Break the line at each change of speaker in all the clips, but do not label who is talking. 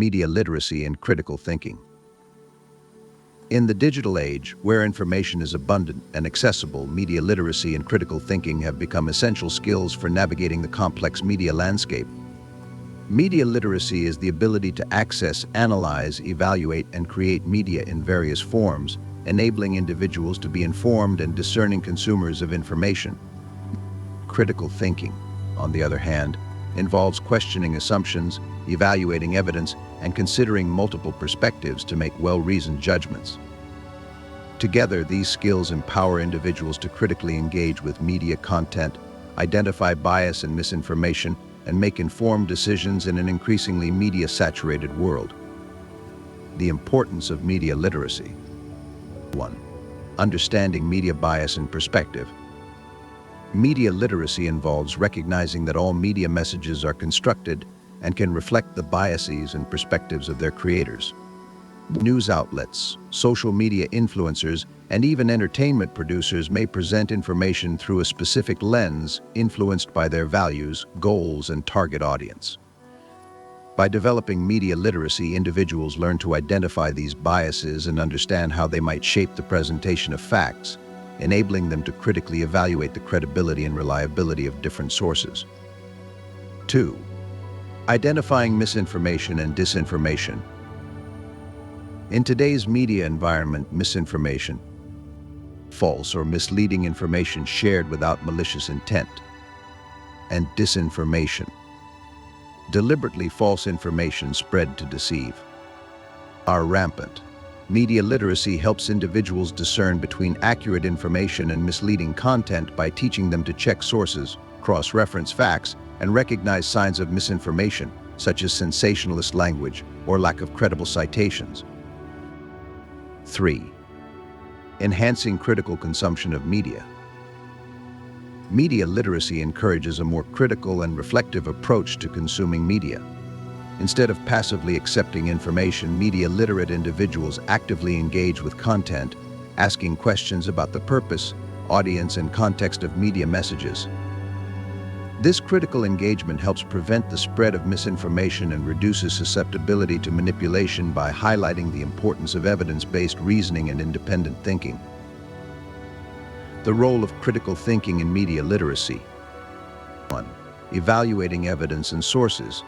Media literacy and critical thinking. In the digital age, where information is abundant and accessible, media literacy and critical thinking have become essential skills for navigating the complex media landscape. Media literacy is the ability to access, analyze, evaluate, and create media in various forms, enabling individuals to be informed and discerning consumers of information. Critical thinking, on the other hand, involves questioning assumptions, evaluating evidence, and considering multiple perspectives to make well-reasoned judgments. Together, these skills empower individuals to critically engage with media content, identify bias and misinformation, and make informed decisions in an increasingly media-saturated world. The importance of media literacy. 1. Understanding media bias and perspective. Media literacy involves recognizing that all media messages are constructed and can reflect the biases and perspectives of their creators. News outlets, social media influencers, and even entertainment producers may present information through a specific lens influenced by their values, goals, and target audience. By developing media literacy, individuals learn to identify these biases and understand how they might shape the presentation of facts, enabling them to critically evaluate the credibility and reliability of different sources. 2. Identifying misinformation and disinformation. In today's media environment, misinformation, false or misleading information shared without malicious intent, and disinformation, deliberately false information spread to deceive, are rampant. Media literacy helps individuals discern between accurate information and misleading content by teaching them to check sources, cross-reference facts, and recognize signs of misinformation, such as sensationalist language or lack of credible citations. 3. Enhancing critical consumption of media. Media literacy encourages a more critical and reflective approach to consuming media. Instead of passively accepting information, media-literate individuals actively engage with content, asking questions about the purpose, audience, and context of media messages. This critical engagement helps prevent the spread of misinformation and reduces susceptibility to manipulation by highlighting the importance of evidence-based reasoning and independent thinking. The role of critical thinking in media literacy. 1. Evaluating evidence and sources.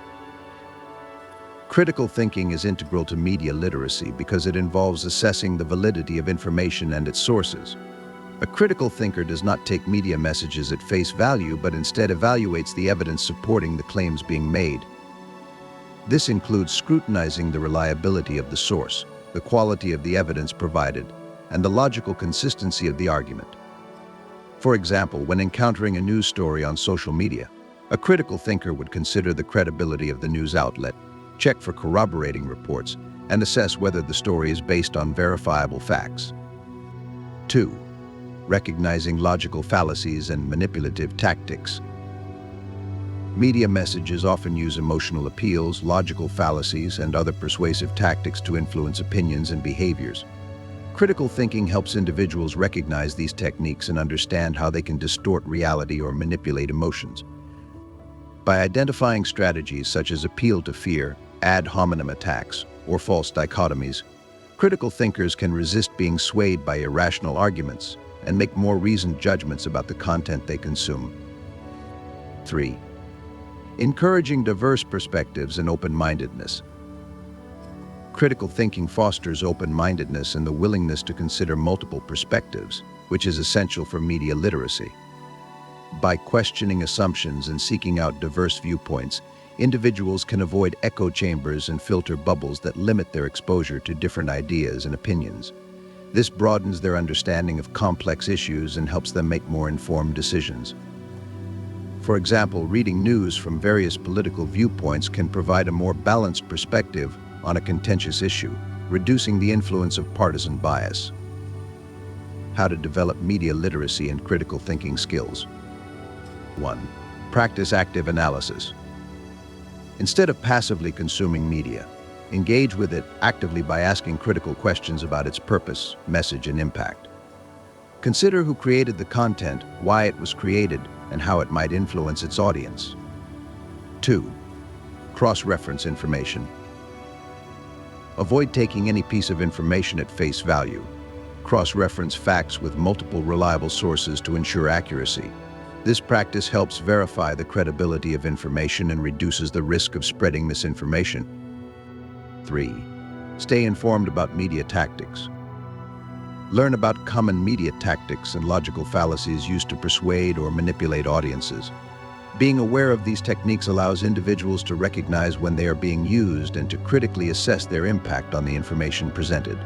Critical thinking is integral to media literacy because it involves assessing the validity of information and its sources. A critical thinker does not take media messages at face value, but instead evaluates the evidence supporting the claims being made. This includes scrutinizing the reliability of the source, the quality of the evidence provided, and the logical consistency of the argument. For example, when encountering a news story on social media, a critical thinker would consider the credibility of the news outlet, check for corroborating reports, and assess whether the story is based on verifiable facts. 2. Recognizing logical fallacies and manipulative tactics. Media messages often use emotional appeals, logical fallacies, and other persuasive tactics to influence opinions and behaviors. Critical thinking helps individuals recognize these techniques and understand how they can distort reality or manipulate emotions. By identifying strategies such as appeal to fear, ad hominem attacks, or false dichotomies, critical thinkers can resist being swayed by irrational arguments and make more reasoned judgments about the content they consume. 3. Encouraging diverse perspectives and open-mindedness. Critical thinking fosters open-mindedness and the willingness to consider multiple perspectives, which is essential for media literacy. By questioning assumptions and seeking out diverse viewpoints, individuals can avoid echo chambers and filter bubbles that limit their exposure to different ideas and opinions. This broadens their understanding of complex issues and helps them make more informed decisions. For example, reading news from various political viewpoints can provide a more balanced perspective on a contentious issue, reducing the influence of partisan bias. How to develop media literacy and critical thinking skills. 1. Practice active analysis. Instead of passively consuming media, engage with it actively by asking critical questions about its purpose, message, and impact. Consider who created the content, why it was created, and how it might influence its audience. 2. Cross-reference information. Avoid taking any piece of information at face value. Cross-reference facts with multiple reliable sources to ensure accuracy. This practice helps verify the credibility of information and reduces the risk of spreading misinformation. 3. Stay informed about media tactics. Learn about common media tactics and logical fallacies used to persuade or manipulate audiences. Being aware of these techniques allows individuals to recognize when they are being used and to critically assess their impact on the information presented.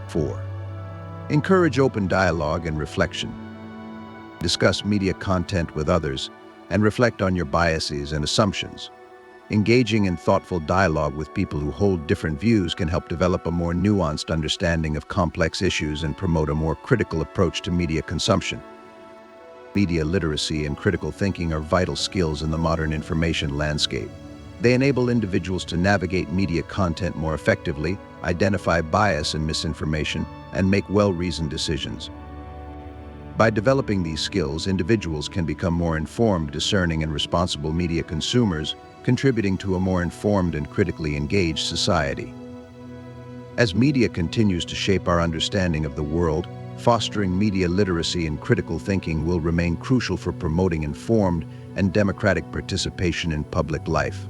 4. Encourage open dialogue and reflection. Discuss media content with others and reflect on your biases and assumptions. Engaging in thoughtful dialogue with people who hold different views can help develop a more nuanced understanding of complex issues and promote a more critical approach to media consumption. Media literacy and critical thinking are vital skills in the modern information landscape. They enable individuals to navigate media content more effectively, identify bias and misinformation, and make well-reasoned decisions. By developing these skills, individuals can become more informed, discerning, and responsible media consumers, contributing to a more informed and critically engaged society. As media continues to shape our understanding of the world, fostering media literacy and critical thinking will remain crucial for promoting informed and democratic participation in public life.